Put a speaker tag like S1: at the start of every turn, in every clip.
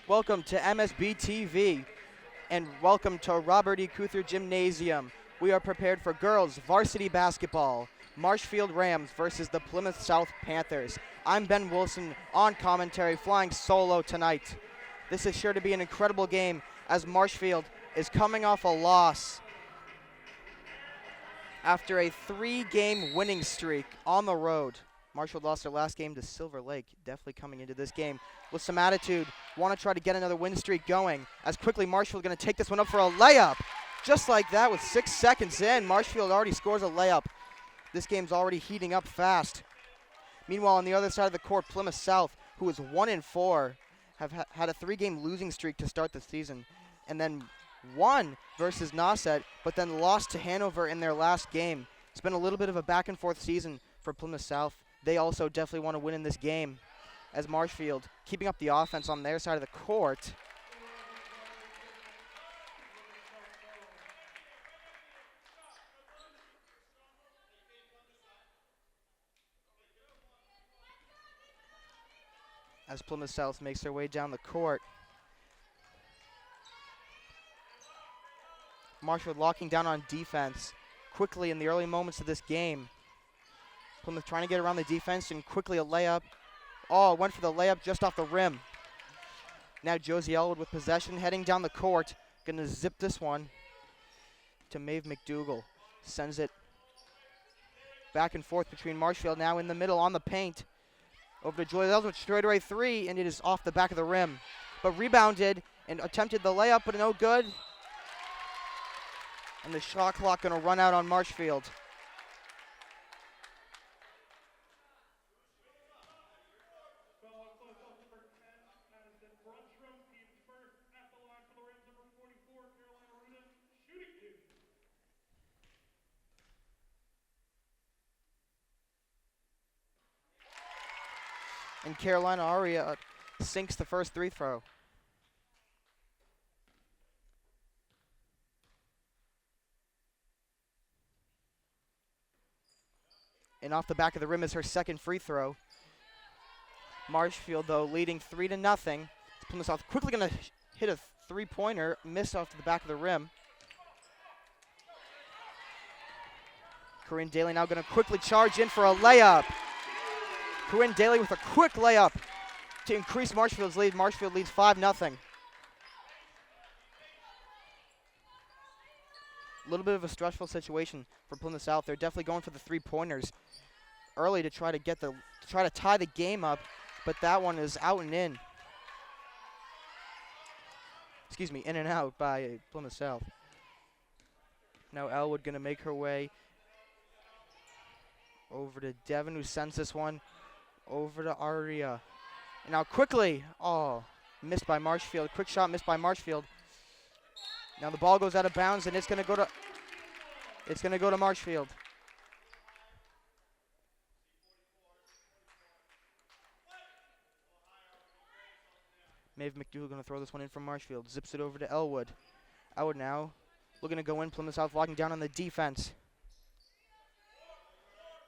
S1: Welcome to MSB TV and welcome to Robert E. Cuther Gymnasium. We are prepared for girls varsity basketball. Marshfield Rams versus the Plymouth South Panthers. I'm Ben Wilson on commentary, flying solo tonight. This is sure to be an incredible game as Marshfield is coming off a loss after a 3-game winning streak on the road. Marshfield lost their last game to Silver Lake, definitely coming into this game with some attitude, want to try to get another win streak going. As quickly, Marshfield going to take this one up for a layup. Just like that, with 6 seconds in, Marshfield already scores a layup. This game's already heating up fast. Meanwhile, on the other side of the court, Plymouth South, who is 1-4, have had a 3-game losing streak to start the season, and then won versus Nauset, but then lost to Hanover in their last game. It's been a little bit of a back-and-forth season for Plymouth South. They also definitely want to win in this game, as Marshfield keeping up the offense on their side of the court. As Plymouth South makes their way down the court. Marshfield locking down on defense quickly in the early moments of this game. Plymouth trying to get around the defense and quickly a layup. Oh, went for the layup just off the rim. Now Josie Elwood with possession, heading down the court. Gonna zip this one to Maeve McDougall. Sends it back and forth between Marshfield, now in the middle on the paint. Over to Josie Elwood, straight away 3, and it is off the back of the rim. But rebounded and attempted the layup, but no good. And the shot clock gonna run out on Marshfield. And Carolina Aria sinks the first free throw. And off the back of the rim is her second free throw. Marshfield, though, leading 3-0. Plymouth South quickly going to hit a three-pointer, miss off to the back of the rim. Corinne Daly now going to quickly charge in for a layup. Corinne Daly with a quick layup to increase Marshfield's lead. Marshfield leads 5-0. A little bit of a stressful situation for Plymouth South. They're definitely going for the 3-pointers early to try to tie the game up, but that one is out and in. Excuse me, in and out by Plymouth South. Now Elwood going to make her way over to Devon, who sends this one over to Aria. And now quickly, missed by Marshfield. Quick shot missed by Marshfield. Now the ball goes out of bounds, and it's going to go to Marshfield. Maeve McDougall going to throw this one in from Marshfield. Zips it over to Elwood. Elwood now looking to go in. Plymouth South locking down on the defense.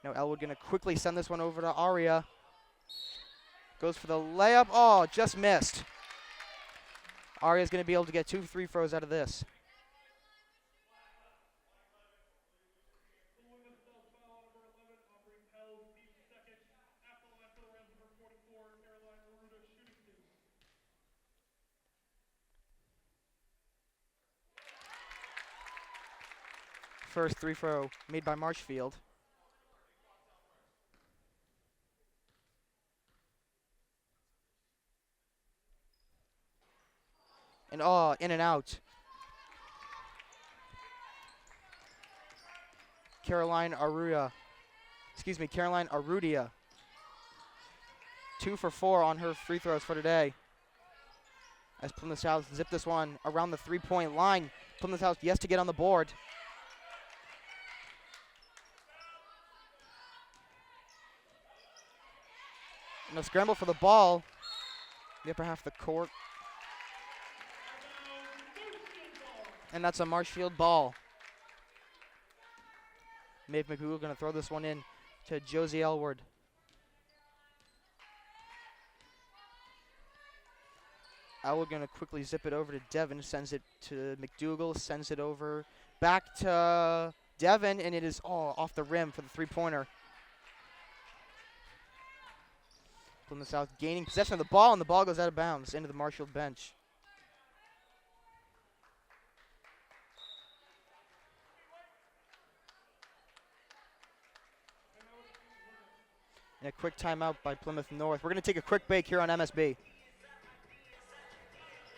S1: Now Elwood going to quickly send this one over to Aria. Goes for the layup. Oh, just missed. Aria's going to be able to get 2 free throws out of this. First free throw made by Marshfield. And in and out. Caroline Arudia. 2 for 4 on her free throws for today. As Plymouth South zip this one around the 3-point line. Plymouth South yes to get on the board. And a scramble for the ball. The upper half of the court. And that's a Marshfield ball. Maeve McDougall going to throw this one in to Josie Elwood. Elwood going to quickly zip it over to Devin, sends it to McDougal, sends it over back to Devin, and it is off the rim for the three-pointer. Plymouth South gaining possession of the ball, and the ball goes out of bounds into the Marshall bench. And a quick timeout by Plymouth North. We're going to take a quick break here on MSB.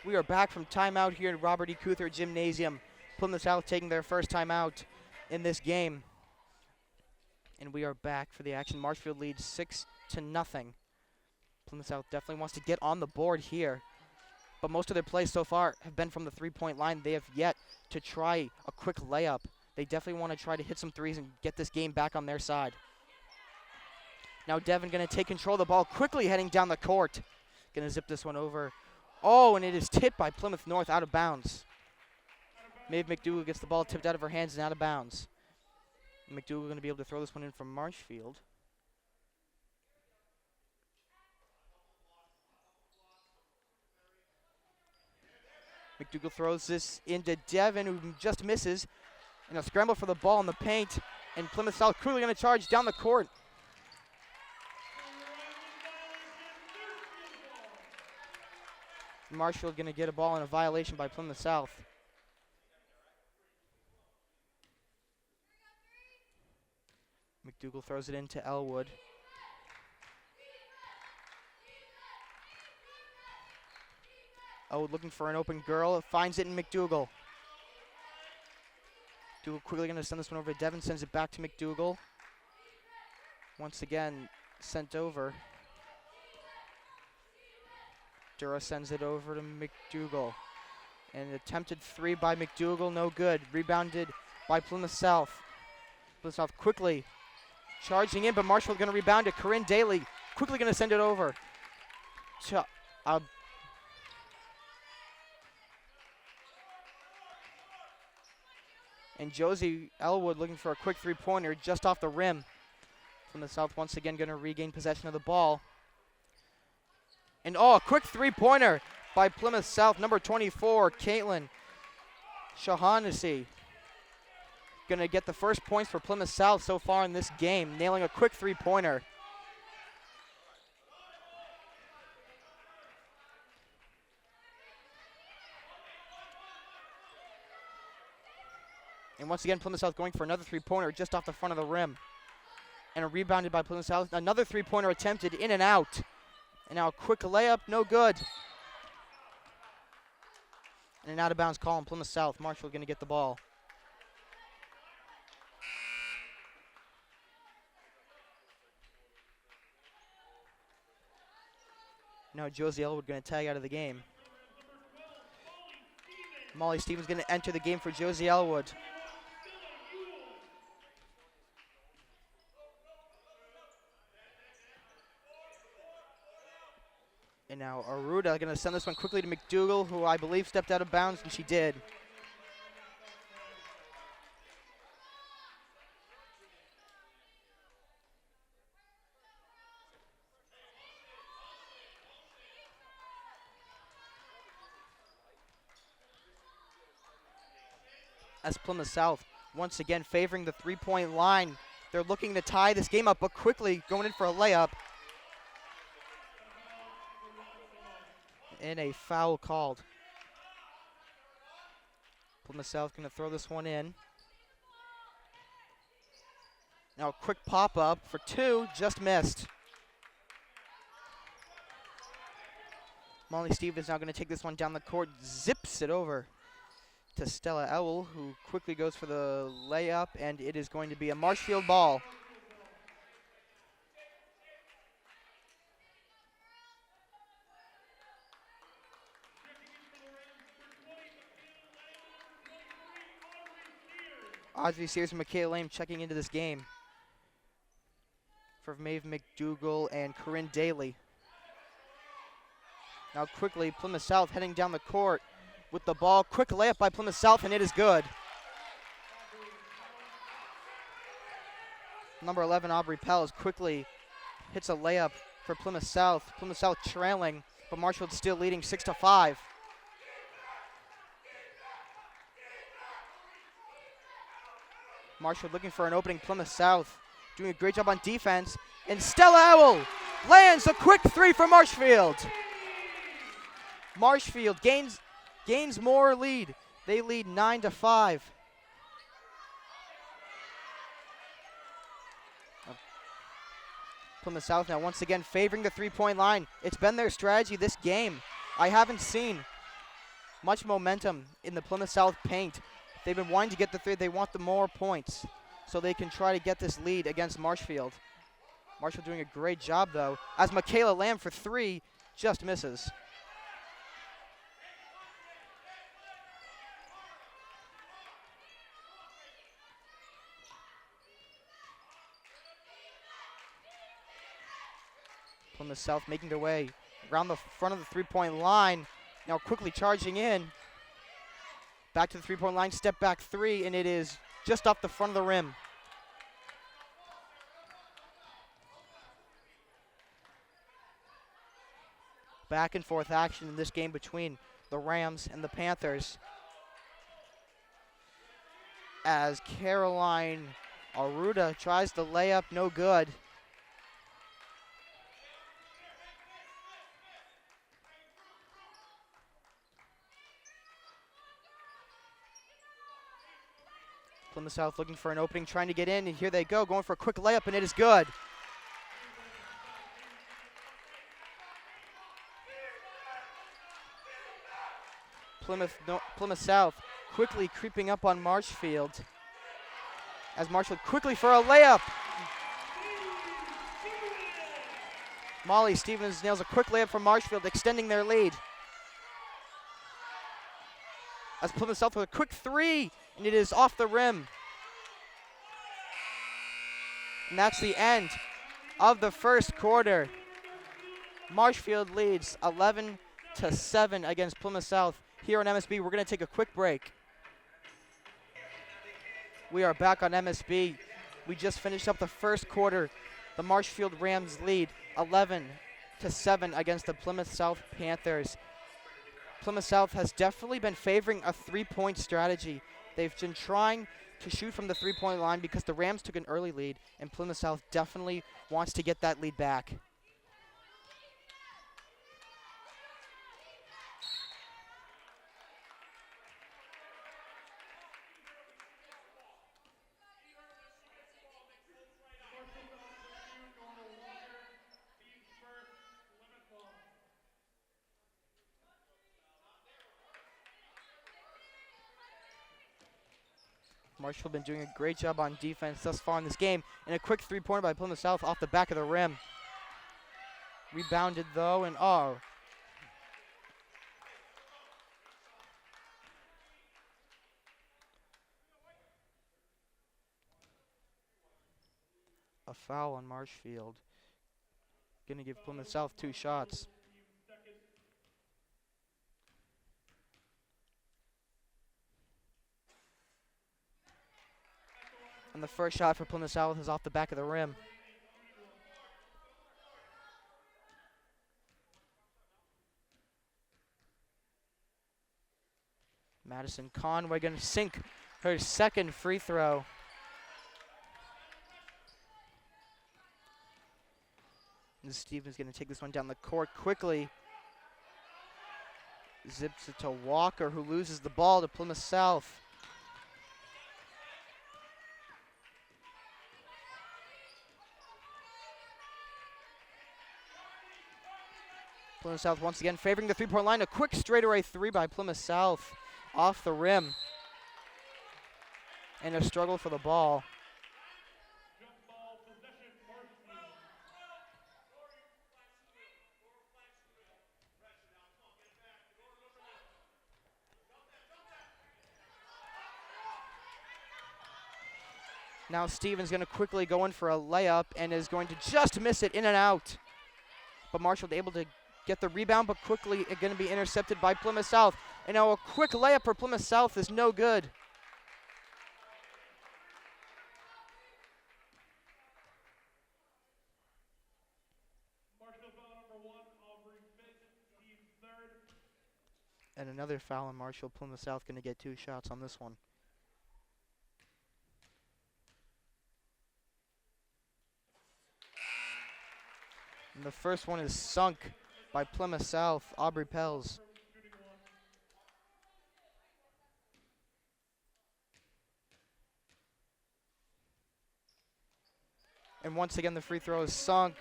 S1: We are back from timeout here at Robert E. Cuther Gymnasium. Plymouth South taking their first timeout in this game. And we are back for the action. Marshfield leads 6-0. Plymouth South definitely wants to get on the board here. But most of their plays so far have been from the three-point line. They have yet to try a quick layup. They definitely want to try to hit some threes and get this game back on their side. Now Devin going to take control of the ball, quickly heading down the court. Going to zip this one over. And it is tipped by Plymouth North out of bounds. Maeve McDougal gets the ball tipped out of her hands and out of bounds. McDougal going to be able to throw this one in from Marshfield. McDougal throws this into Devin, who just misses. And a scramble for the ball in the paint. And Plymouth South quickly going to charge down the court. Marshfield going to get a ball in a violation by Plymouth South. McDougal throws it into Elwood. Elwood looking for an open girl, finds it in McDougal. McDougal quickly going to send this one over to Devin, sends it back to McDougal. Once again, sent over. Dura sends it over to McDougal. And an attempted three by McDougal, no good. Rebounded by Plymouth South. Plymouth South quickly charging in, but Marshfield going to rebound it. Corinne Daly quickly going to send it over to and Josie Elwood looking for a quick three-pointer just off the rim. Plymouth South once again going to regain possession of the ball. And a quick three-pointer by Plymouth South, number 24, Caitlin Shaughnessy. Going to get the first points for Plymouth South so far in this game, nailing a quick three-pointer. And once again, Plymouth South going for another three-pointer just off the front of the rim. And a rebounded by Plymouth South. Another three-pointer attempted, in and out. And now a quick layup, no good. And an out-of-bounds call on Plymouth South. Marshall going to get the ball. Now Josie Elwood going to tag out of the game. Molly Stevens going to enter the game for Josie Elwood. And now Aruda going to send this one quickly to McDougal, who I believe stepped out of bounds, and she did. As Plymouth South once again favoring the three-point line. They're looking to tie this game up, but quickly going in for a layup. And a foul called. Plymouth South going to throw this one in. Now a quick pop-up for two, just missed. Molly Stevens now going to take this one down the court, zips it over to Stella Ewell, who quickly goes for the layup, and it is going to be a Marshfield ball. Audrey Sears and Michaela Lame checking into this game for Maeve McDougal and Corinne Daly. Now quickly, Plymouth South heading down the court with the ball. Quick layup by Plymouth South, and it is good. Number 11, Aubrey Pels, quickly hits a layup for Plymouth South. Plymouth South trailing but Marshfield still leading 6-5. Marshfield looking for an opening. Plymouth South doing a great job on defense. And Stella Owl lands a quick three for Marshfield. Marshfield gains more lead. They lead 9-5. Plymouth South now once again favoring the three-point line. It's been their strategy this game. I haven't seen much momentum in the Plymouth South paint. They've been wanting to get the three. They want the more points so they can try to get this lead against Marshfield. Marshfield doing a great job, though, as Michaela Lamb for three just misses. Plymouth South making their way around the front of the three-point line. Now quickly charging in. Back to the three-point line, step back three, and it is just off the front of the rim. Back and forth action in this game between the Rams and the Panthers. As Caroline Aruda tries the layup, no good. Plymouth South looking for an opening, trying to get in, and here they go, going for a quick layup, and it is good. Plymouth South quickly creeping up on Marshfield. As Marshfield quickly for a layup. Molly Stevens nails a quick layup from Marshfield, extending their lead. As Plymouth South with a quick three, and it is off the rim. And that's the end of the first quarter. Marshfield leads 11-7 against Plymouth South. Here on MSB, we're going to take a quick break. We are back on MSB. We just finished up the first quarter. The Marshfield Rams lead 11-7 against the Plymouth South Panthers. Plymouth South has definitely been favoring a three-point strategy. They've been trying to shoot from the three-point line because the Rams took an early lead, and Plymouth South definitely wants to get that lead back. Marshfield been doing a great job on defense thus far in this game. And a quick three-pointer by Plymouth South off the back of the rim. Rebounded though, and a foul on Marshfield. Gonna give Plymouth South 2 shots. And the first shot for Plymouth South is off the back of the rim. Madison Conway gonna sink her second free throw. And Stevens gonna take this one down the court quickly. Zips it to Walker, who loses the ball to Plymouth South. Plymouth South once again favoring the three-point line. A quick straightaway three by Plymouth South off the rim. And a struggle for the ball. Now Stevens going to quickly go in for a layup and is going to just miss it, in and out. But Marshall able to get the rebound, but quickly going to be intercepted by Plymouth South. And now a quick layup for Plymouth South is no good. And another foul on Marshall. Plymouth South going to get 2 shots on this one. And the first one is sunk by Plymouth South, Aubrey Pels. And once again, the free throw is sunk.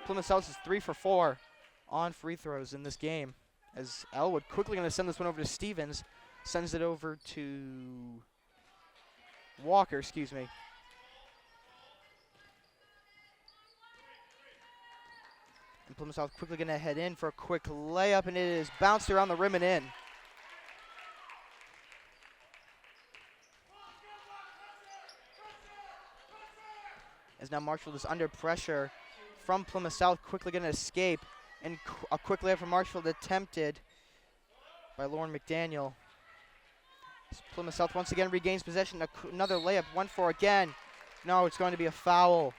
S1: Plymouth South is 3 for 4 on free throws in this game. As Elwood quickly going to send this one over to Stevens. Sends it over to Walker, excuse me. And Plymouth South quickly going to head in for a quick layup, and it is bounced around the rim and in. As now Marshall is under pressure from Plymouth South, quickly going to escape. And a quick layup from Marshall attempted by Lauren McDaniel. As Plymouth South once again regains possession. Another layup, 1-4 again. No, it's going to be a foul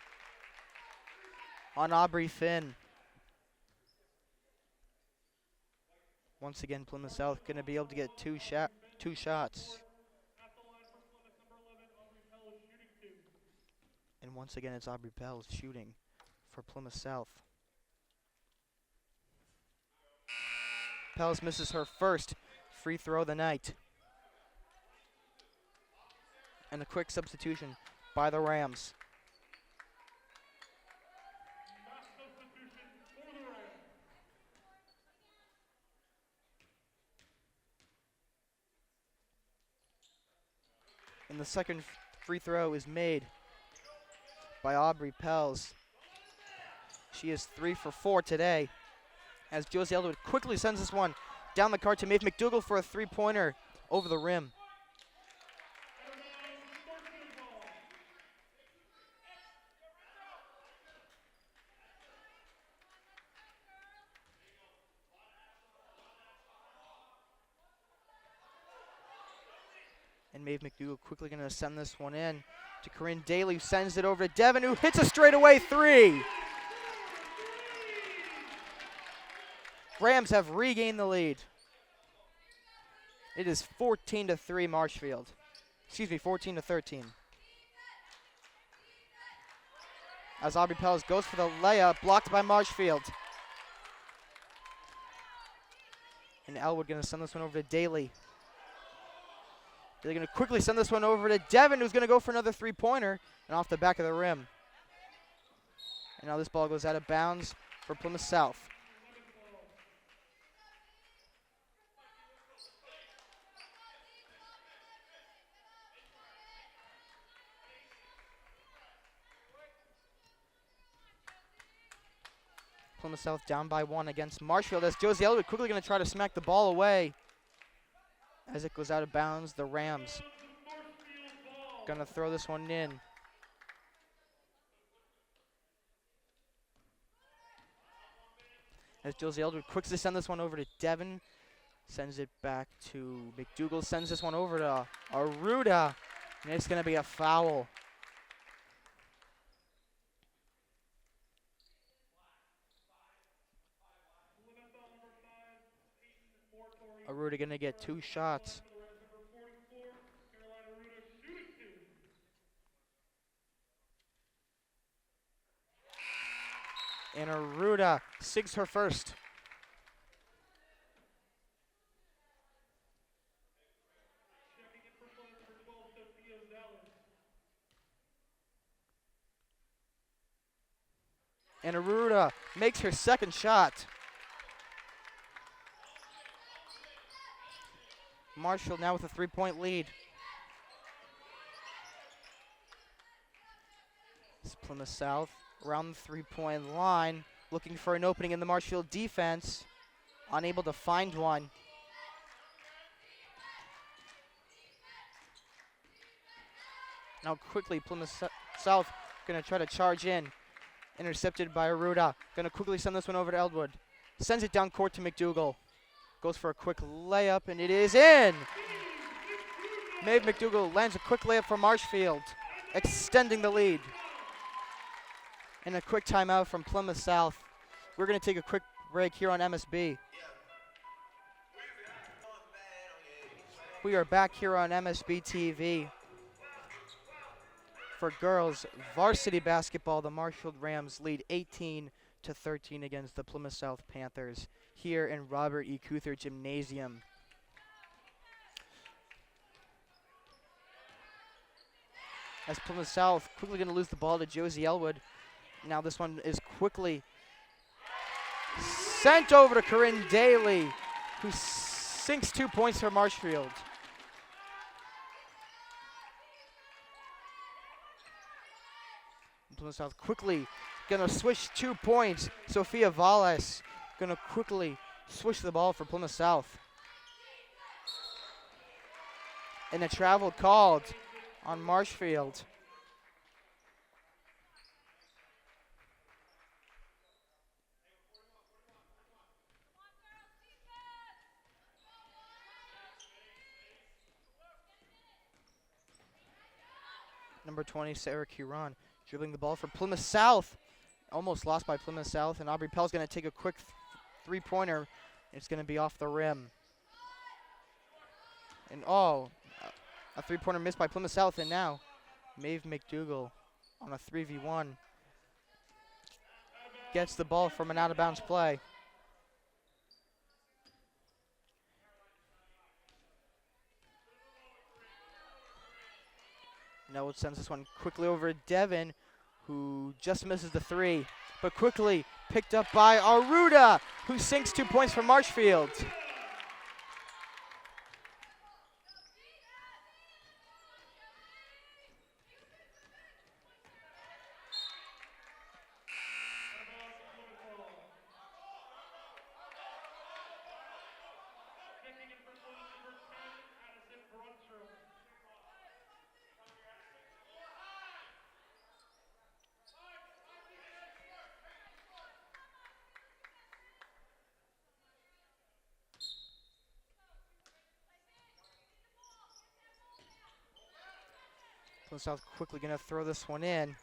S1: on Aubrey Finn. Once again, Plymouth South going to be able to get two shots. And once again, it's Aubrey Pels shooting for Plymouth South. Pels misses her first free throw of the night. And a quick substitution by the Rams. And the second free throw is made by Aubrey Pels. She is 3 for 4 today. As Josie Elwood quickly sends this one down the court to Maeve McDougall for a 3-pointer over the rim. And Maeve McDougall quickly going to send this one in to Corinne Daly, who sends it over to Devin, who hits a straightaway 3. Rams have regained the lead. It is 14-3 Marshfield. Excuse me, 14-13. As Aubrey Pels goes for the layup, blocked by Marshfield. And Elwood going to send this one over to Daly. They're going to quickly send this one over to Devin, who's going to go for another 3-pointer and off the back of the rim. And now this ball goes out of bounds for Plymouth South. Plymouth South down by 1 against Marshfield as Josie Elwood quickly going to try to smack the ball away. As it goes out of bounds, the Rams going to throw this one in. As Josie Elwood quickly sends this one over to Devin. Sends it back to McDougall. Sends this one over to Aruda. And it's going to be a foul. Aruda going to get 2 shots. And Aruda sinks her first. And Aruda makes her second shot. Marshall now with a 3-point lead. It's Plymouth South around the 3-point line, looking for an opening in the Marshfield defense, unable to find one. Now quickly Plymouth South going to try to charge in. Intercepted by Aruda. Going to quickly send this one over to Elwood. Sends it down court to McDougall. Goes for a quick layup, and it is in. Maeve McDougall lands a quick layup for Marshfield, extending the lead. And a quick timeout from Plymouth South. We're going to take a quick break here on MSB. We are back here on MSB TV for girls varsity basketball. The Marshfield Rams lead 18-13 against the Plymouth South Panthers here in Robert E. Cuther Gymnasium. As Plymouth South quickly going to lose the ball to Josie Elwood. Now this one is quickly sent over to Corinne Daly, who sinks 2 points for Marshfield. Plymouth South quickly gonna switch 2 points. Sophia Valles gonna quickly switch the ball for Plymouth South. And a travel called on Marshfield. Number 20, Sarah Curon, dribbling the ball for Plymouth South. Almost lost by Plymouth South, and Aubrey Pell's going to take a quick three-pointer. It's going to be off the rim. And a three-pointer missed by Plymouth South, and now Maeve McDougall on a 3v1 gets the ball from an out-of-bounds play. Now it sends this one quickly over to Devin, who just misses the three, but quickly picked up by Aruda, who sinks 2 points for Marshfield. Plymouth South quickly going to throw this one in.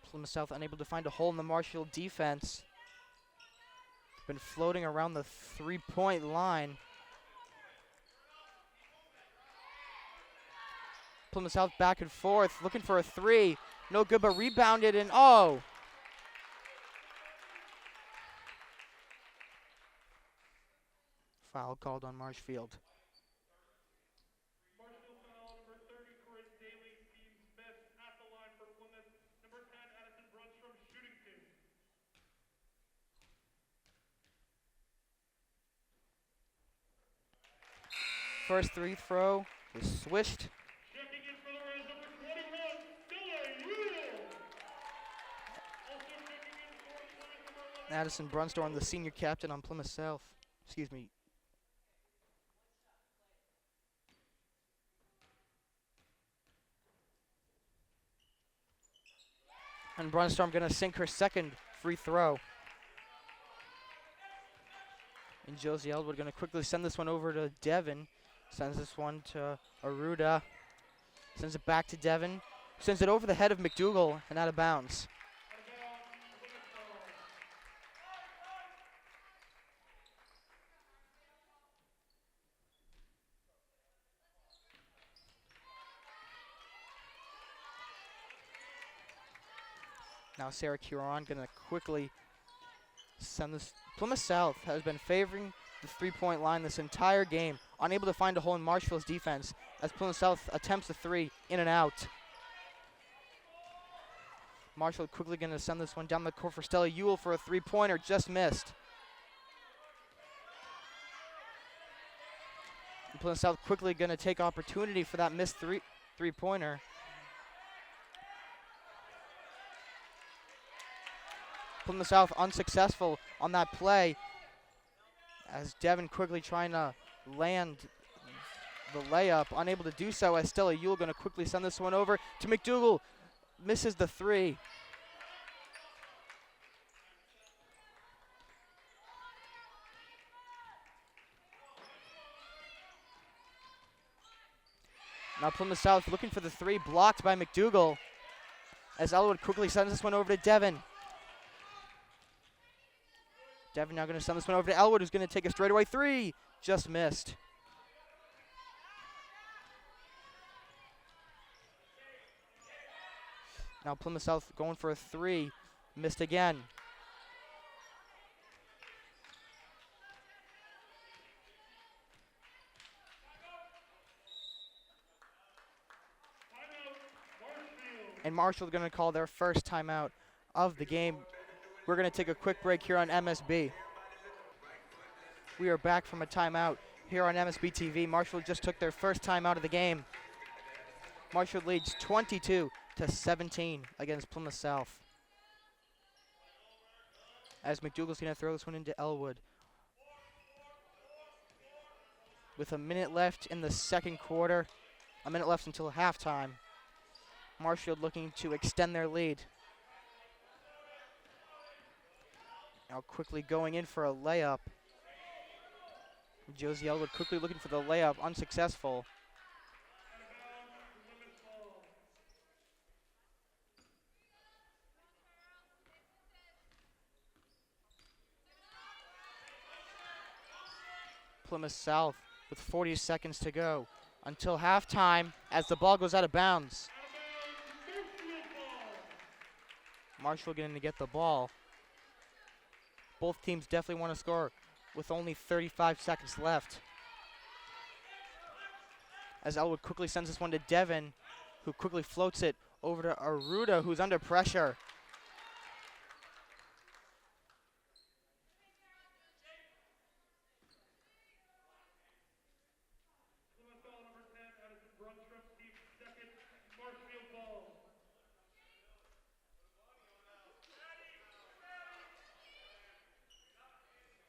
S1: Plymouth South unable to find a hole in the Marshfield defense. Been floating around the three-point line. Plymouth South back and forth, looking for a three. No good, but rebounded, and foul called on Marshfield. First free throw is swished. Addison Brunstorm, the senior captain on Plymouth South. Excuse me. And Brunstorm going to sink her second free throw. And Josie Elwood going to quickly send this one over to Devin. Sends this one to Aruda. Sends it back to Devin. Sends it over the head of McDougall and out of bounds. Now Sarah Curon going to quickly send this. Plymouth South has been favoring the three-point line this entire game, unable to find a hole in Marshfield's defense as Plymouth South attempts the three in and out. Marshfield quickly going to send this one down the court for Stella Ewell for a three-pointer, just missed. And Plymouth South quickly going to take opportunity for that missed three-pointer. Plymouth South unsuccessful on that play as Devin quickly trying to land the layup, unable to do so as Stella Ewell going to quickly send this one over to McDougall, misses the three. Now Plymouth South looking for the three, blocked by McDougall as Elwood quickly sends this one over to Devin. Devin now going to send this one over to Elwood, who's going to take a straightaway three. Just missed. Now Plymouth South going for a three. Missed again. And Marshall's going to call their first timeout of the game. We're going to take a quick break here on MSB. We are back from a timeout here on MSB TV. Marshall just took their first timeout of the game. Marshall leads 22-17 against Plymouth South. As McDougal's going to throw this one into Elwood. With a minute left in the second quarter, a minute left until halftime. Marshall looking to extend their lead. Now quickly going in for a layup. Josie Elwood quickly looking for the layup, unsuccessful. Plymouth South with 40 seconds to go until halftime as the ball goes out of bounds. Marshall getting to get the ball. Both teams definitely want to score with only 35 seconds left. As Elwood quickly sends this one to Devin, who quickly floats it over to Aruda, who's under pressure.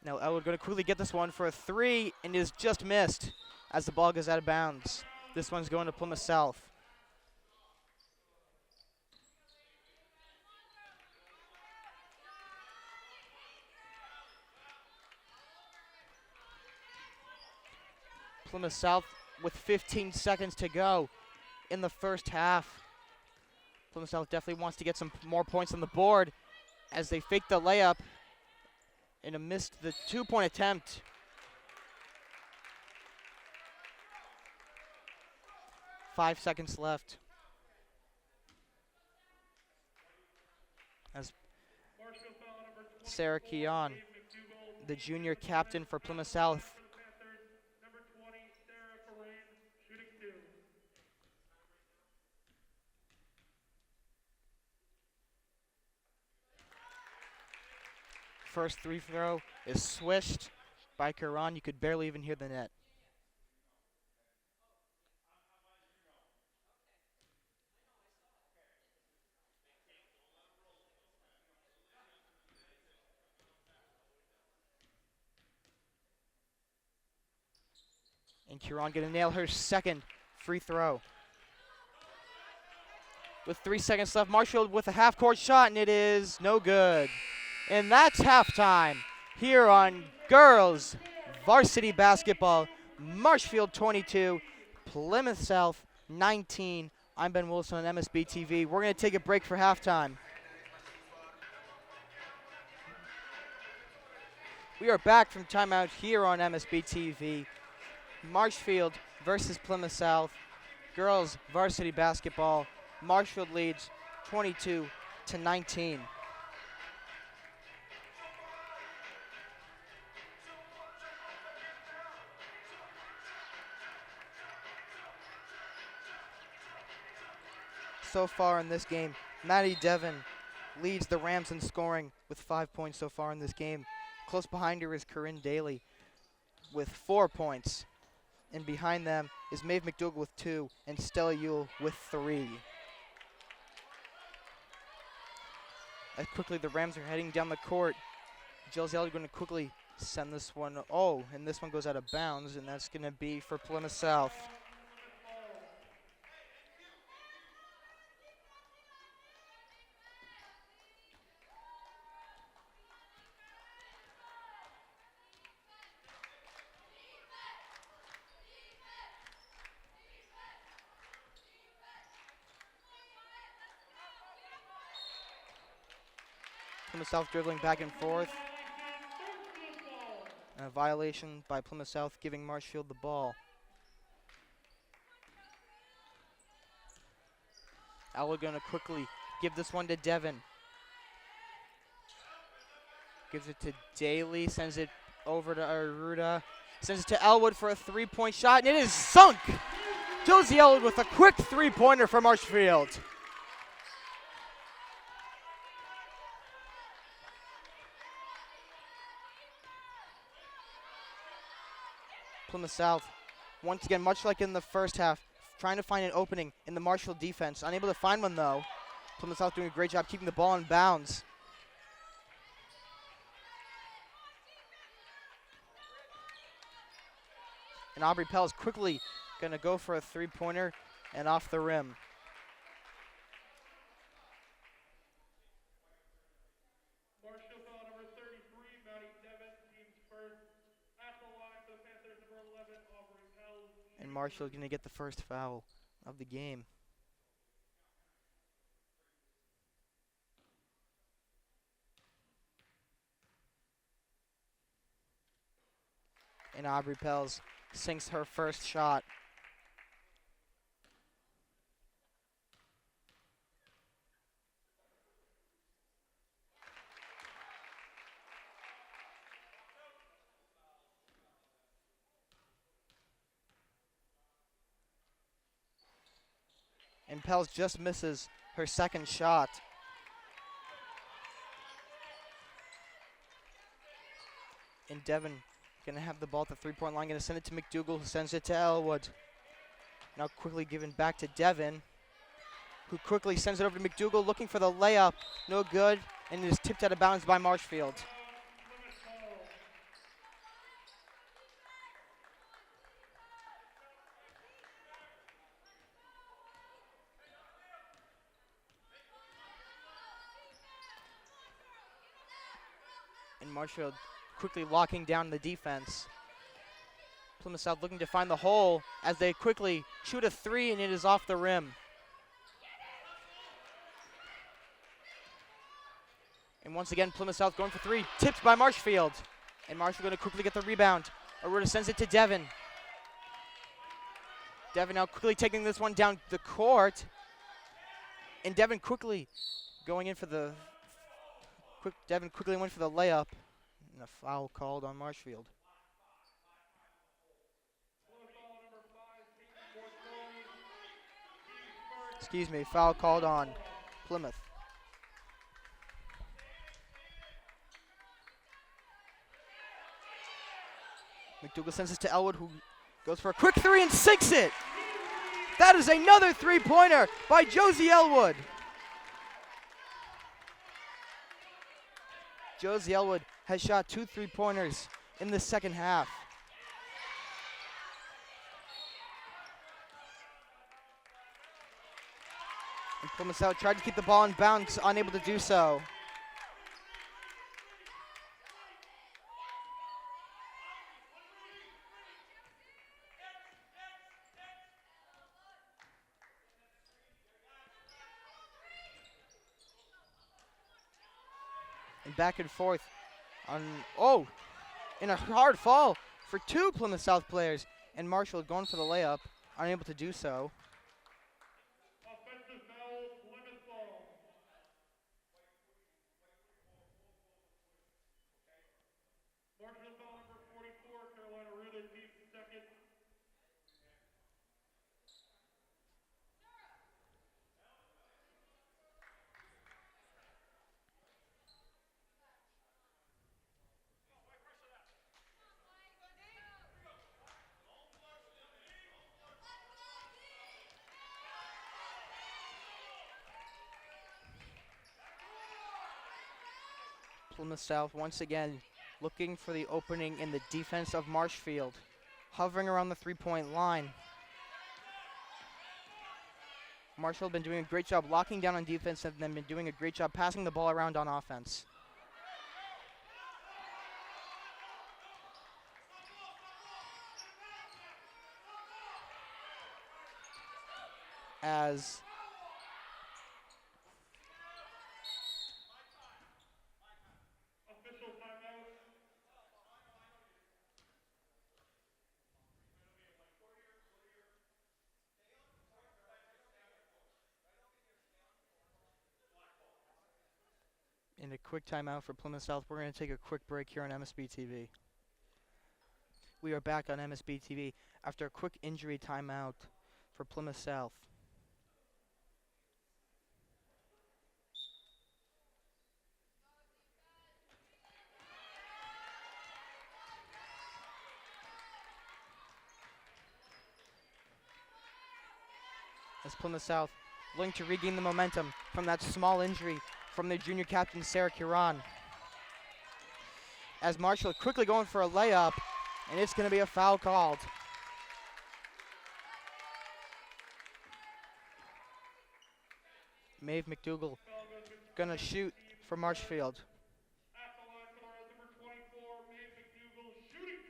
S1: Now Elwood going to quickly get this one for a three and is just missed as the ball goes out of bounds. This one's going to Plymouth South. Plymouth South with 15 seconds to go in the first half. Plymouth South definitely wants to get some more points on the board as they fake the layup and missed the two-point attempt. Five seconds left. As Sarah Keon, the junior captain for Plymouth South, first free throw is swished by Karan. You could barely even hear the net. And Karan gonna nail her second free throw. With 3 seconds left, Marshall with a half-court shot, and it is no good. And that's halftime here on girls varsity basketball. Marshfield 22, Plymouth South 19. I'm Ben Wilson on MSB TV. We're going to take a break for halftime. We are back from timeout here on MSB TV. Marshfield versus Plymouth South. Girls varsity basketball. Marshfield leads 22-19. So far in this game, Maddie Devon leads the Rams in scoring with 5 points so far in this game. Close behind her is Corinne Daly with 4 points. And behind them is Maeve McDougal with 2 and Stella Yule with 3. As quickly the Rams are heading down the court. Jill Zell going to quickly send this one. Oh, and this one goes out of bounds, and that's going to be for Plymouth South. Plymouth South dribbling back and forth. A violation by Plymouth South giving Marshfield the ball. Elwood going to quickly give this one to Devin. Gives it to Daly, sends it over to Aruda. Sends it to Elwood for a three-point shot, and it is sunk! Josie Elwood with a quick three-pointer for Marshfield. Plymouth South, once again, much like in the first half, trying to find an opening in the Marshfield defense. Unable to find one, though. Plymouth South doing a great job keeping the ball in bounds. And Aubrey Pell is quickly going to go for a three-pointer and off the rim.
S2: Marshfield foul number 33, Maddie Devin, team's first. At the line for the Panthers, number 11, Aubrey Pell.
S1: And Marshfield going to get the first foul of the game. And Aubrey Pels sinks her first shot. And Pels just misses her second shot. And Devin going to have the ball at the three-point line, going to send it to McDougal, who sends it to Elwood. Now quickly given back to Devin, who quickly sends it over to McDougal, looking for the layup. No good, and it is tipped out of bounds by Marshfield. And Marshfield quickly locking down the defense. Plymouth South looking to find the hole as they quickly shoot a three, and it is off the rim. And once again, Plymouth South going for three, tipped by Marshfield. And Marshfield going to quickly get the rebound. Aruda sends it to Devin. Devin now quickly taking this one down the court. And Devin quickly going in for the Devin quickly went for the layup. And a foul called on Marshfield. Excuse me, foul called on Plymouth. McDougal sends it to Elwood, who goes for a quick three and sinks it. That is another three-pointer by Josie Elwood. Josie Elwood has shot 2 3-pointers in the second half. And Plymouth South tried to keep the ball in bounds, unable to do so. And back and forth in a hard fall for 2 Plymouth South players. And Marshall going for the layup, unable to do so.
S2: Offensive foul, Plymouth ball. Marshall foul number 44, Carolina Ruda, team's second.
S1: Plymouth South once again looking for the opening in the defense of Marshfield, hovering around the three-point line. Marshall has been doing a great job locking down on defense and then been doing a great job passing the ball around on offense. As
S2: Official timeout.
S1: And a quick timeout for Plymouth South. We're going to take a quick break here on MSB TV. We are back on MSB TV after a quick injury timeout for Plymouth South. As Plymouth South looking to regain the momentum from that small injury from their junior captain, Sarah Kiran. As Marshall quickly going for a layup, and it's going to be a foul called. Maeve McDougall going to shoot for Marshfield.
S2: At the line for the red, number 24, Maeve McDougall, shooting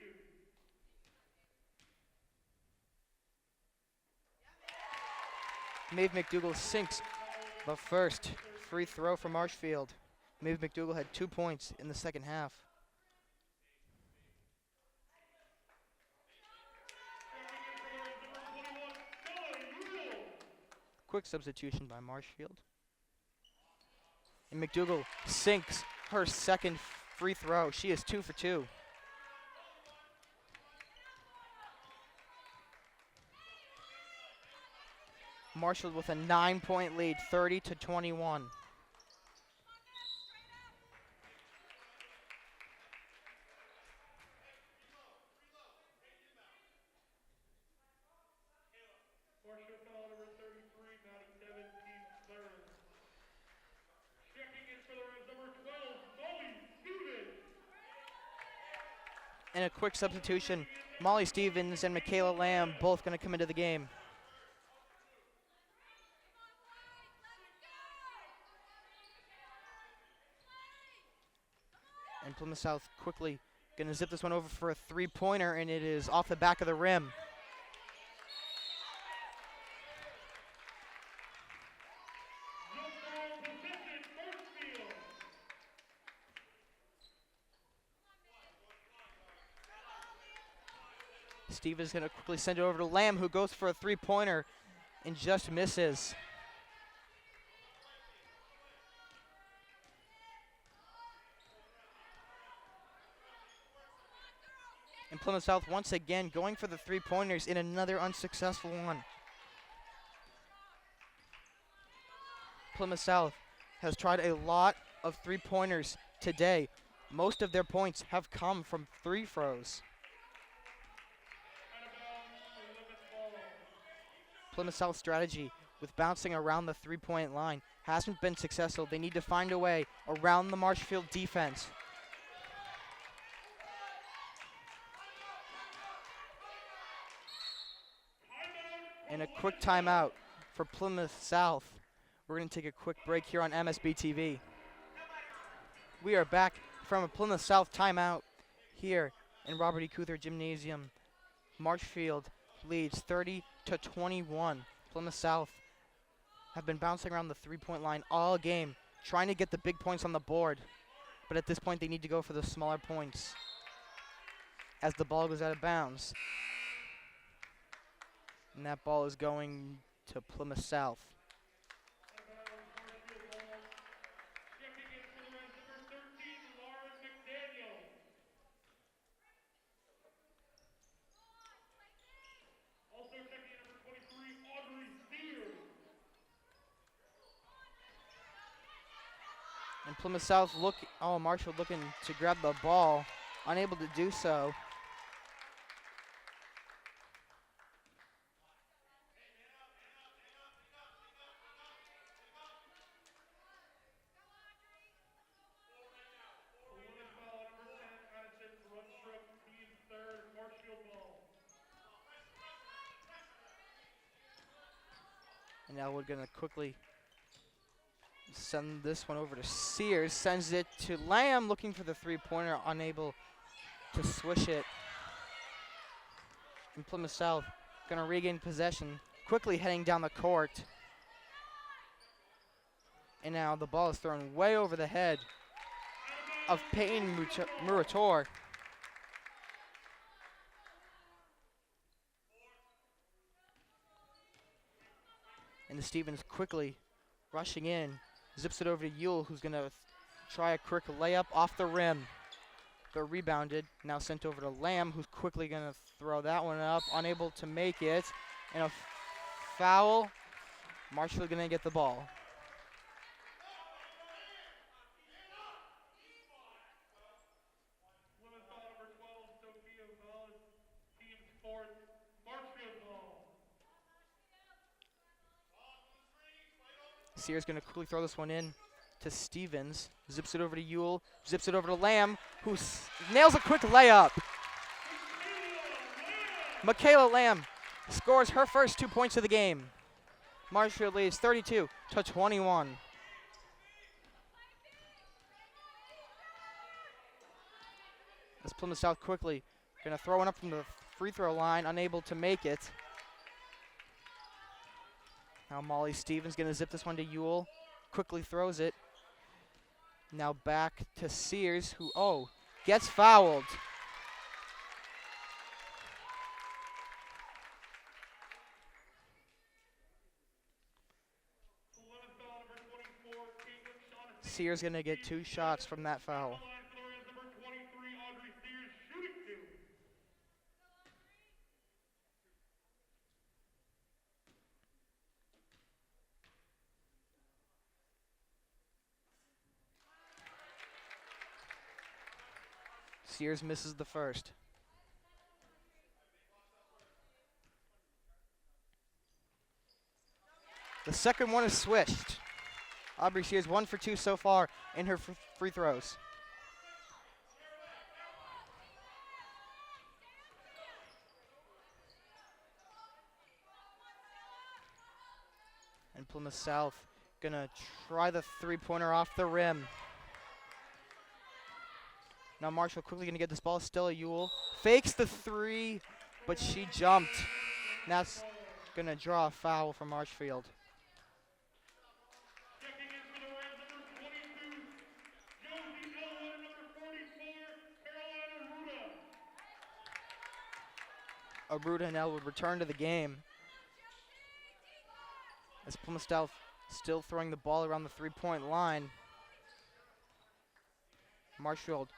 S2: two.
S1: Maeve McDougall sinks the first free throw for Marshfield. Maeve McDougall had 2 points in the second half. Quick substitution by Marshfield. And McDougall sinks her second free throw. She is 2 for 2. Marshall with a 9-point lead, 30-21.
S2: Marshall foul number 33, Maddie Devon, team third. Checking in for the Reds, number 12, Molly Stevens.
S1: And a quick substitution. Molly Stevens and Michaela Lamb both going to come into the game. And Plymouth South quickly going to zip this one over for a three-pointer, and it is off the back of the rim. Stevens going to quickly send it over to Lamb, who goes for a three-pointer and just misses. And Plymouth South once again going for the three-pointers in another unsuccessful one. Plymouth South has tried a lot of three-pointers today. Most of their points have come from free throws. Plymouth South's strategy with bouncing around the three-point line hasn't been successful. They need to find a way around the Marshfield defense. And a quick timeout for Plymouth South. We're going to take a quick break here on MSB TV. We are back from a Plymouth South timeout here in Robert E. Cuther Gymnasium. Marshfield leads 30-21. Plymouth South have been bouncing around the three-point line all game, trying to get the big points on the board. But at this point, they need to go for the smaller points as the ball goes out of bounds. And that ball is going to Plymouth South. And Plymouth South Marshall looking to grab the ball, unable to do so. And now we're gonna quickly send this one over to Sears. Sends it to Lamb, looking for the three-pointer, unable to swish it. And Plymouth South gonna regain possession, quickly heading down the court. And now the ball is thrown way over the head of Peyton Murator. And the Stevens quickly rushing in, zips it over to Yule, who's going to try a quick layup off the rim. But rebounded, now sent over to Lamb, who's quickly going to throw that one up, unable to make it. And a foul. Marshall going to get the ball.
S2: Plymouth ball number 12, Sophia Velez, team's fourth. Marshfield ball.
S1: Sears going to quickly throw this one in to Stevens. Zips it over to Ewell. Zips it over to Lamb, who nails a quick layup. Michaela Lamb scores her first 2 points of the game. Marshfield leads 32-21. As Plymouth South quickly going to throw one up from the free throw line, unable to make it. Now Molly Stevens going to zip this one to Ewell. Quickly throws it. Now back to Sears, who, gets fouled.
S2: Plymouth ball number 24, Caitlin Shaughnessy.
S1: Sears going to get 2 shots from that foul.
S2: Line for the Rams, number 23, Audrey Sears, shooting 2.
S1: Sears misses the first. The second one is switched. Aubrey Sears 1 for 2 so far in her free throws. And Plymouth South gonna try the three-pointer off the rim. Now Marshall quickly gonna get this ball. Stella Ewell fakes the three, but she jumped. Now it's gonna draw a foul from Marshfield.
S2: Checking in for the Rams, number 22, Josie Elwood, and number 44, Carolina Ruda.
S1: Aruda and Elwood return to the game. As Plymouth South still throwing the ball around the three-point line. Marshfield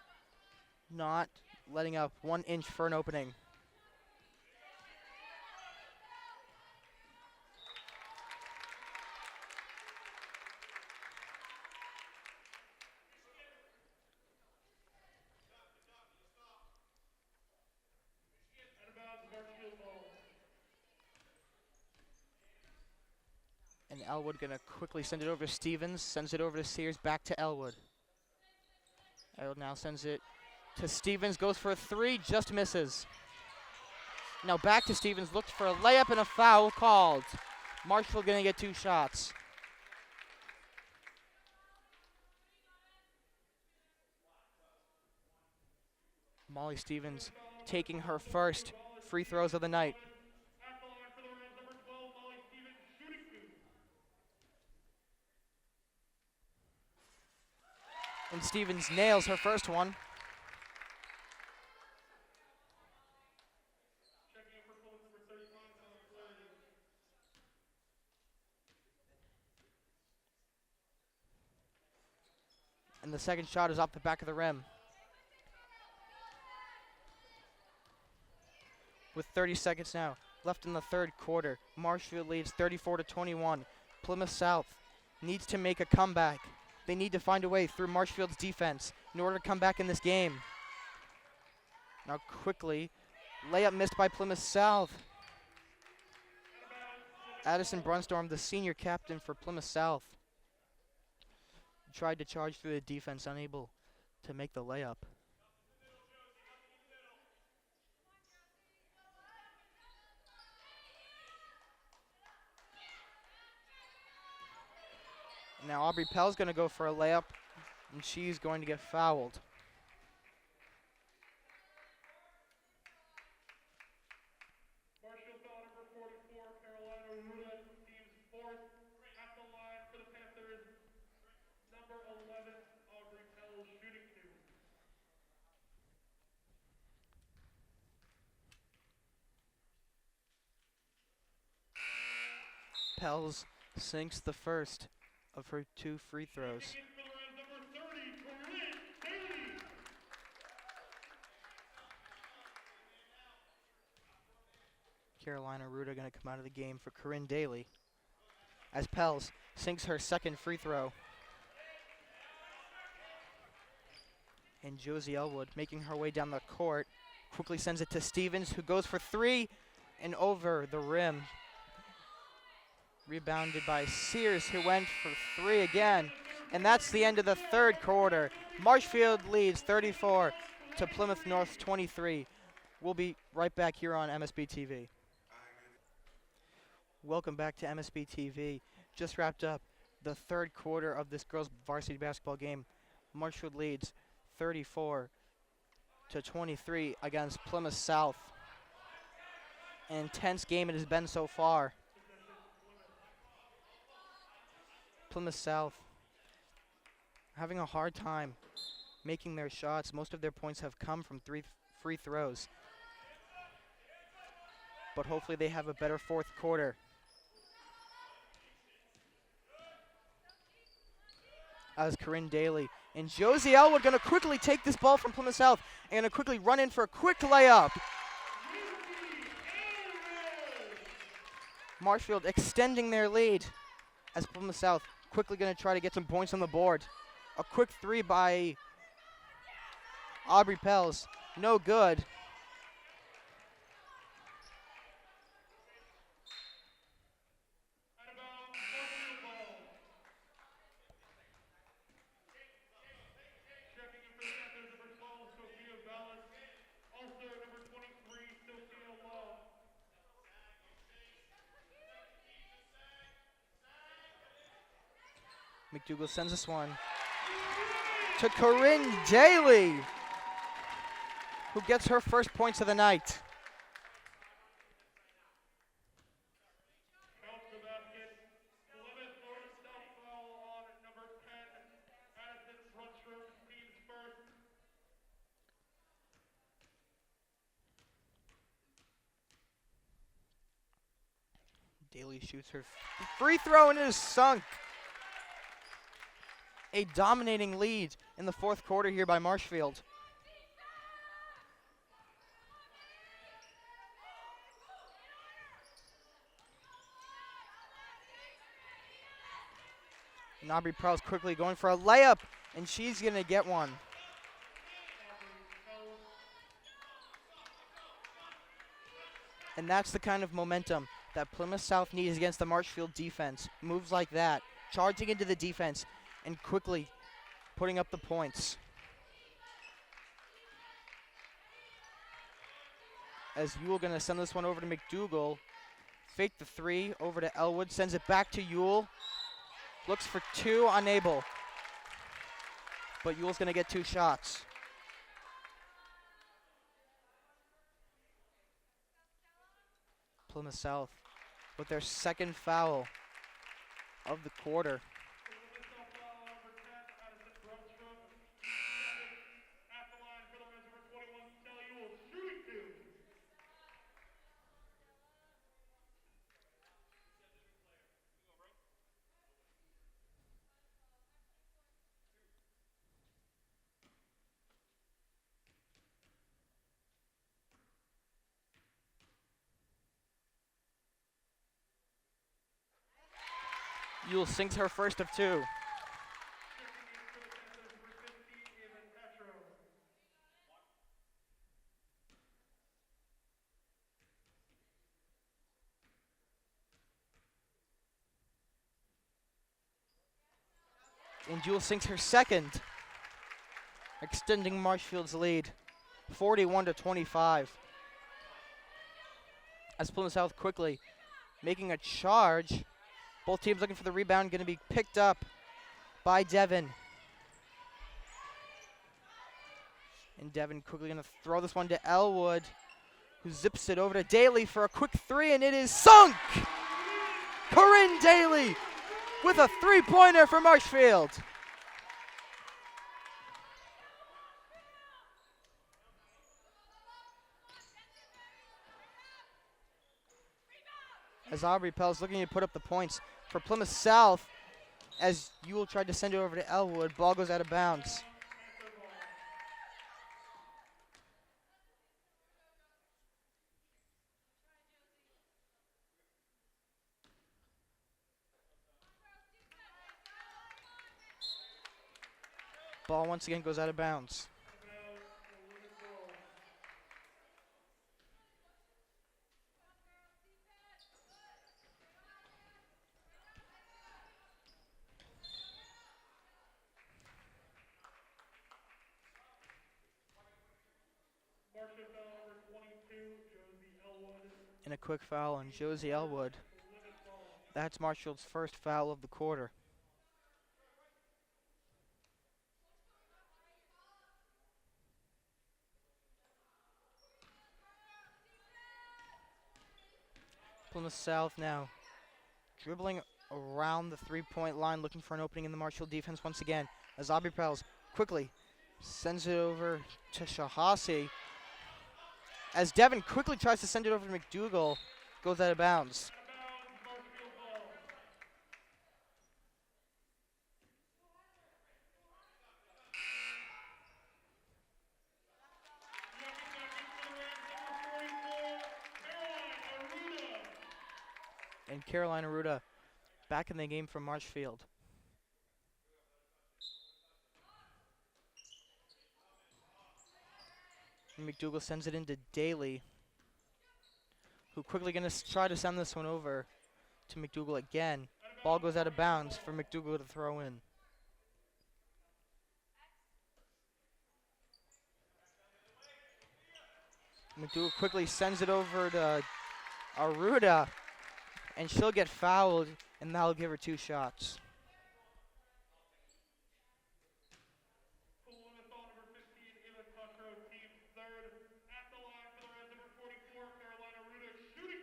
S1: not letting up 1 inch for an opening.
S2: Out of bounds, Marshfield ball.
S1: And Elwood gonna quickly send it over to Stevens, sends it over to Sears, back to Elwood. Elwood now sends it to Stevens, goes for a three, just misses. Now back to Stevens, looked for a layup and a foul called. Marshall gonna get 2 shots. Molly Stevens taking her first free throws of the night.
S2: At the line for the Rams, number 12, Molly Stevens, shooting 2.
S1: And Stevens nails her first one.
S2: Checking in for Plymouth, number 35, Ellen Flaherty.
S1: And the second shot is off the back of the rim. With 30 seconds now left in the third quarter, Marshfield leads 34-21. Plymouth South needs to make a comeback. They need to find a way through Marshfield's defense in order to come back in this game. Now quickly, layup missed by Plymouth South. Addison Brunstorm, the senior captain for Plymouth South, tried to charge through the defense, unable to make the layup. Now Aubrey Pell's going to go for a layup, and she's going to get fouled.
S2: Marshfield foul number 44, Carolina Ruda, team's fourth. At the line for the Panthers, number 11, Aubrey Pell, shooting 2.
S1: Pels sinks the first of her 2 free throws.
S2: Checking in for the Rams, number 30,
S1: Carolina Ruda going to come out of the game for Corinne Daly as Pels sinks her second free throw. And Josie Elwood making her way down the court, quickly sends it to Stevens, who goes for three and over the rim. Rebounded by Sears, who went for three again. And that's the end of the third quarter. Marshfield leads 34 to Plymouth North 23. We'll be right back here on MSB TV. Welcome back to MSB TV. Just wrapped up the third quarter of this girls varsity basketball game. Marshfield leads 34 to 23 against Plymouth South. An intense game it has been so far. Plymouth South having a hard time making their shots. Most of their points have come from free throws. But hopefully they have a better fourth quarter. As Corinne Daly and Josie Elwood going to quickly take this ball from Plymouth South and going to quickly run in for a quick layup. Marshfield extending their lead as Plymouth South quickly going to try to get some points on the board. A quick three by Aubrey Pels. No good. McDougal sends this one to Corinne Daly, who gets her first points of the night. Daly shoots her free throw and it is sunk. A dominating lead in the fourth quarter here by Marshfield. And Aubrey Prowse quickly going for a layup, and she's going to get one. And that's the kind of momentum that Plymouth South needs against the Marshfield defense. Moves like that, charging into the defense, and quickly putting up the points. As Ewell going to send this one over to McDougal. Fake the three, over to Elwood, sends it back to Ewell. Looks for two, unable. But Ewell's going to get two shots. Plymouth South with their second foul of the quarter. Ewell sinks her first of two. And Ewell sinks her second, extending Marshfield's lead, 41 to 25. As Plymouth South quickly making a charge. Both teams looking for the rebound, going to be picked up by Devin. And Devin quickly going to throw this one to Elwood, who zips it over to Daly for a quick three, and it is sunk! Corinne Daly with a three-pointer for Marshfield. As Aubrey Pell's looking to put up the points for Plymouth South, as Ewell tried to send it over to Elwood. Ball goes out of bounds. Ball once again goes out of bounds.
S2: Marshall foul number 22, Josie Elwood.
S1: And a quick foul on Josie Elwood.
S2: Plymouth ball.
S1: That's Marshfield's first foul of the quarter. Plymouth South now dribbling around the three-point line, looking for an opening in the Marshall defense once again. As Aubrey Pels quickly sends it over to Shahasi. As Devin quickly tries to send it over to McDougal, goes out of bounds.
S2: Marshfield ball.
S1: And Caroline Aruda back in the game from Marshfield. And McDougal sends it into Daly, who quickly going to try to send this one over to McDougal again. Ball goes out of bounds for McDougal to throw in. McDougal quickly sends it over to Aruda, and she'll get fouled, and that'll give her 2 shots.
S2: Plymouth ball number 15, Ava Cutro, team's third. At the line for the Reds, number 44, Carolina Ruda, shooting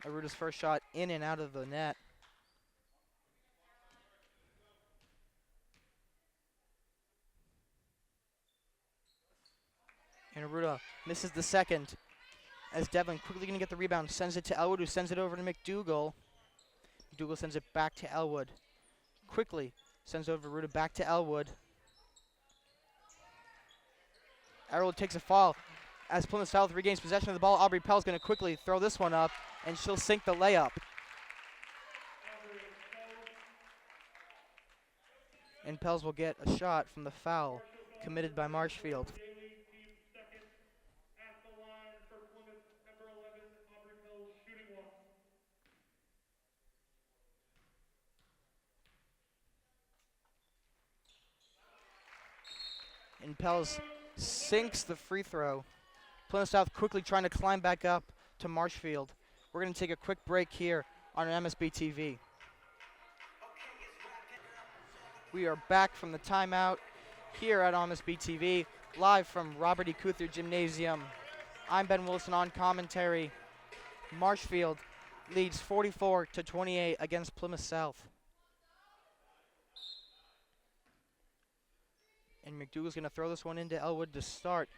S2: 2.
S1: Aruda's first shot in and out of the net. And Aruda misses the second, as Devlin quickly going to get the rebound, sends it to Elwood, who sends it over to McDougal. McDougal sends it back to Elwood. Quickly sends over Aruda back to Elwood. Elwood takes a fall as Plymouth South regains possession of the ball. Aubrey Pell's going to quickly throw this one up, and she'll sink the layup. And Pels will get a shot from the foul committed by Marshfield.
S2: Daly, team's second. At the line for Plymouth, number 11, Aubrey Pell, shooting 1.
S1: And Pels sinks the free throw. Plymouth South quickly trying to climb back up to Marshfield. We're going to take a quick break here on MSB TV. We are back from the timeout here at MSB TV, live from Robert E. Cuther Gymnasium. I'm Ben Wilson on commentary. Marshfield leads 44-28 against Plymouth South. And McDougal's going to throw this one into Elwood to start.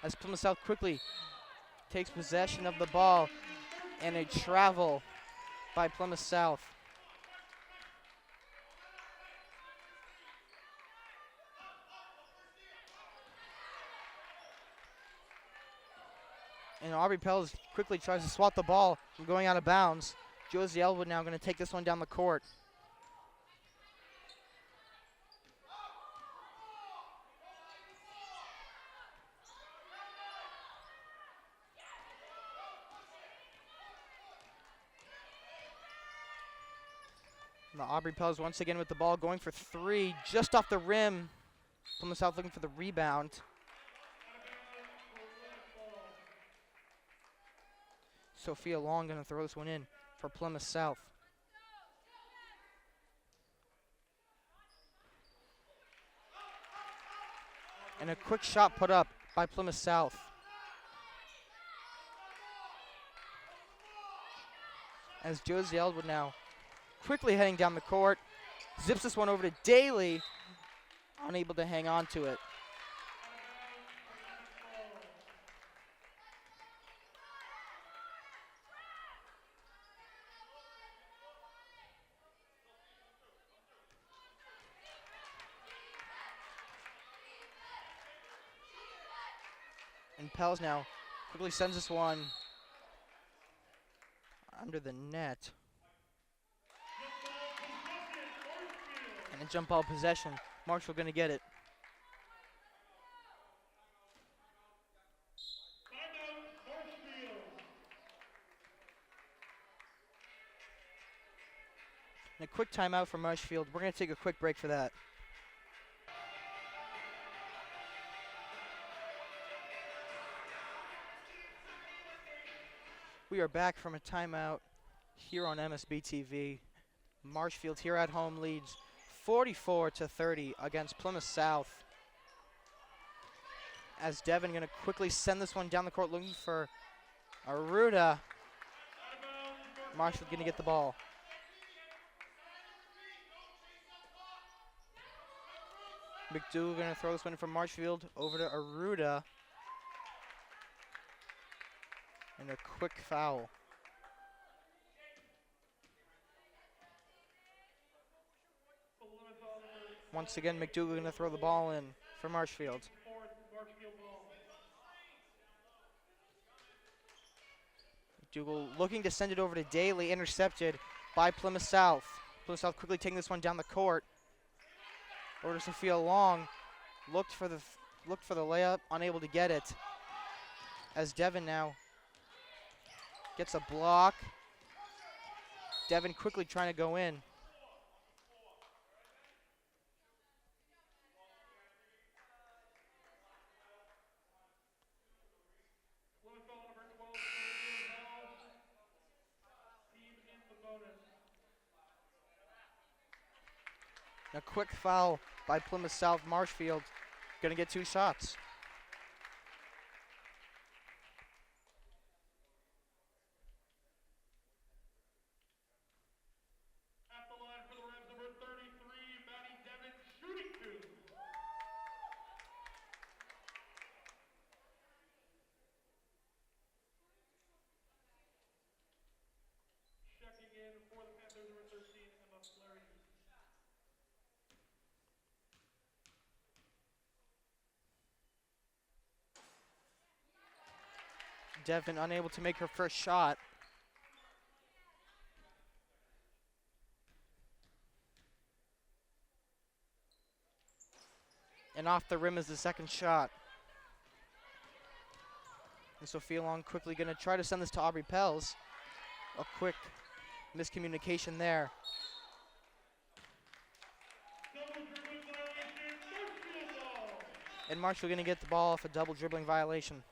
S1: As Plymouth South quickly takes possession of the ball, and a travel by Plymouth South. And Aubrey Pels quickly tries to swat the ball from going out of bounds. Josie Elwood now going to take this one down the court. And the Aubrey Pels once again with the ball, going for 3, just off the rim. Plymouth South looking for the rebound. Sophia Long going to throw this one in for Plymouth South. And a quick shot put up by Plymouth South. As Josie Elwood now quickly heading down the court, zips this one over to Daly, unable to hang on to it. And Pels now quickly sends this one under the net. And a jump ball possession. Marshall going to get it. And a quick timeout for Marshfield. We're going to take a quick break for that. We are back from a timeout here on MSB TV. Marshfield here at home leads 44-30 against Plymouth South. As Devin going to quickly send this one down the court looking for Aruda. Marshfield going to get the ball. McDougal going to throw this one from Marshfield over to Aruda. And a quick foul. Once again, McDougal going to throw the ball in for Marshfield. McDougal looking to send it over to Daly, intercepted by Plymouth South. Plymouth South quickly taking this one down the court. Over to Sophia Long, looked for the layup, unable to get it. As Devin now gets a block. Devin quickly trying to go in. A quick foul by Plymouth South. Marshfield gonna get 2 shots.
S2: At the line for the Revs, number 33, Maddie Devin, shooting 2. Checking in for the Panthers, number 13, Emma Flaherty.
S1: Devin unable to make her first shot. And off the rim is the second shot. And Sophia Long quickly going to try to send this to Aubrey Pels. A quick miscommunication there. And Marshall going to get the ball off a double dribbling violation.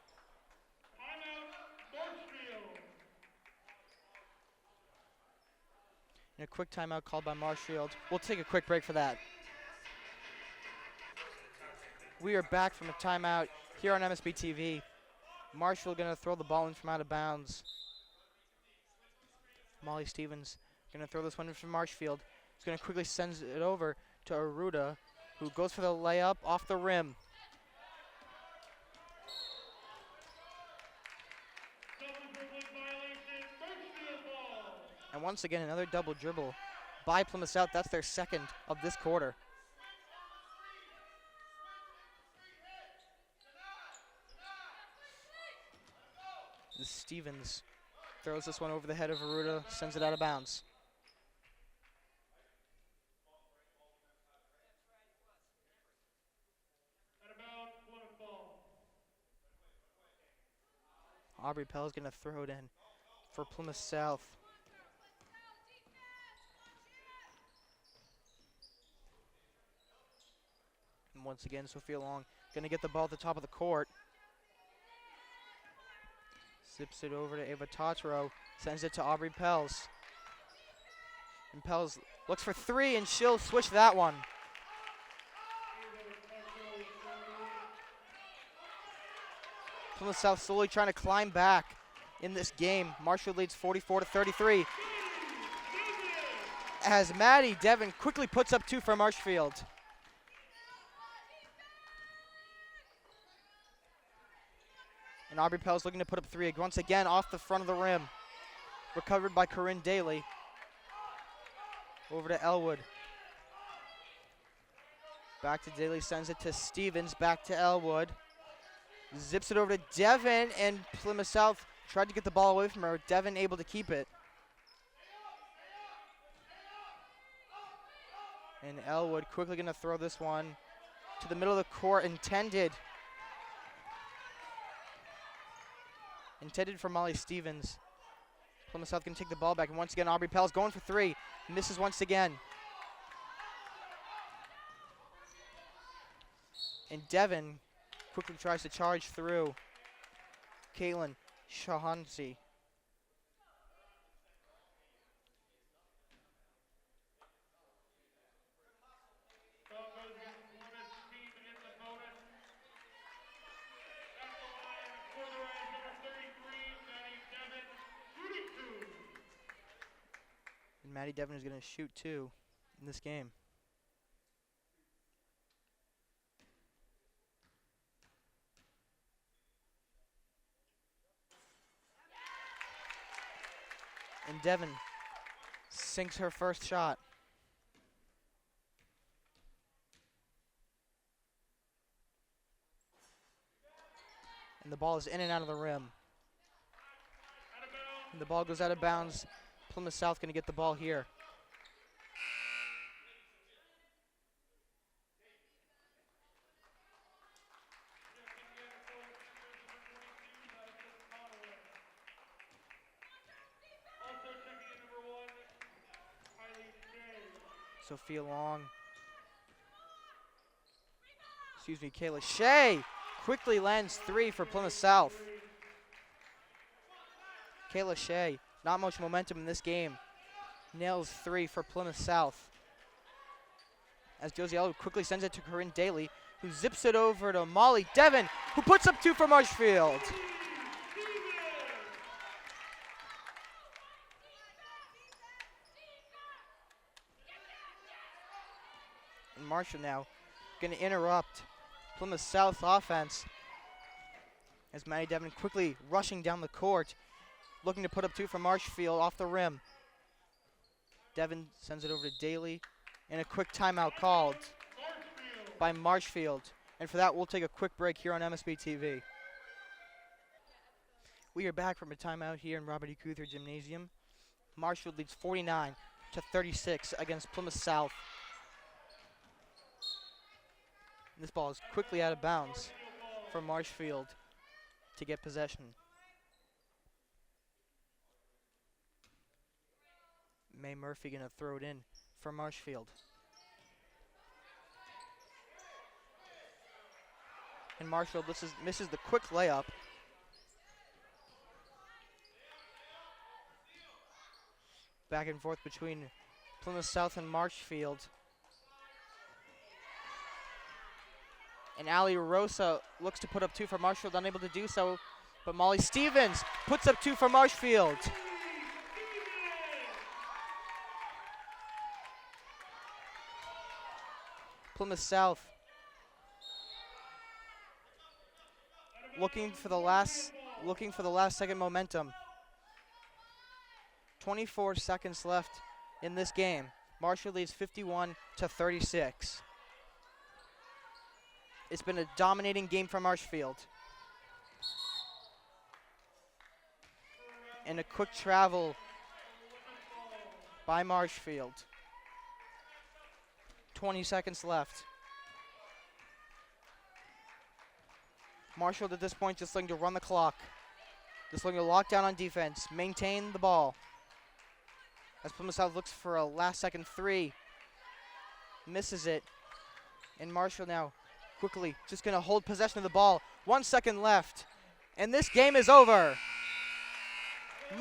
S1: And a quick timeout called by Marshfield. We'll take a quick break for that. We are back from a timeout here on MSB TV. Marshfield going to throw the ball in from out of bounds. Molly Stevens going to throw this one in from Marshfield. He's going to quickly send it over to Aruda, who goes for the layup off the rim. And once again, another double dribble by Plymouth South. That's their second of this quarter. Stevens throws this one over the head of Aruda, sends it out of bounds. Aubrey Pell is going to throw it in for Plymouth South. And once again, Sophia Long going to get the ball at the top of the court. Zips it over to Ava Tataro, sends it to Aubrey Pels. And Pels looks for 3, and she'll switch that one. Plymouth South slowly trying to climb back in this game. Marshall leads 44-33. As Maddie Devin quickly puts up 2 for Marshfield. And Aubrey Pell's looking to put up 3 once again off the front of the rim. Recovered by Corinne Daly. Over to Elwood. Back to Daly, sends it to Stevens, back to Elwood. Zips it over to Devin, and Plymouth South tried to get the ball away from her. Devin able to keep it. And Elwood quickly going to throw this one to the middle of the court, intended for Molly Stevens. Plymouth South can take the ball back, and once again Aubrey Pell's going for three. Misses once again. And Devin quickly tries to charge through. Caitlin Shahansi. And Maddie Devin is going to shoot two in this game. And Devin sinks her first shot. And the ball is in and out of the rim. And the ball goes out of bounds. Plymouth South going to get the ball here. Sophia Long. Kayla Shea quickly lands three for Plymouth South. Kayla Shea, not much momentum in this game. Nails three for Plymouth South. As Josie Elwood quickly sends it to Corinne Daly, who zips it over to Molly Devin, who puts up two for Marshfield. And Marshall now going to interrupt Plymouth South offense as Maddie Devin quickly rushing down the court, looking to put up two for Marshfield off the rim. Devin sends it over to Daly, and a quick timeout called by Marshfield. And for that, we'll take a quick break here on MSB TV. We are back from a timeout here in Robert E. Cuther Gymnasium. Marshfield leads 49-36 against Plymouth South. This ball is quickly out of bounds for Marshfield to get possession. May Murphy going to throw it in for Marshfield. And Marshfield misses the quick layup. Back and forth between Plymouth South and Marshfield. And Ali Rosa looks to put up two for Marshfield, unable to do so. But Molly Stevens puts up two for Marshfield. Plymouth South looking for the last second momentum. 24 seconds left in this game. Marshfield leads 51-36. It's been a dominating game for Marshfield. And a quick travel by Marshfield. 20 seconds left. Marshfield at this point just looking to run the clock. Just looking to lock down on defense, maintain the ball. As Plymouth South looks for a last second three. Misses it. And Marshfield now quickly just going to hold possession of the ball. 1 second left. And this game is over.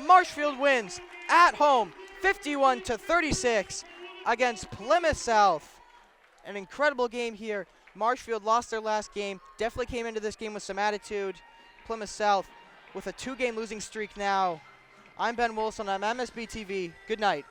S1: Marshfield wins at home 51-36 against Plymouth South. An incredible game here. Marshfield lost their last game. Definitely came into this game with some attitude. Plymouth South with a 2-game losing streak now. I'm Ben Wilson. I'm MSB TV. Good night.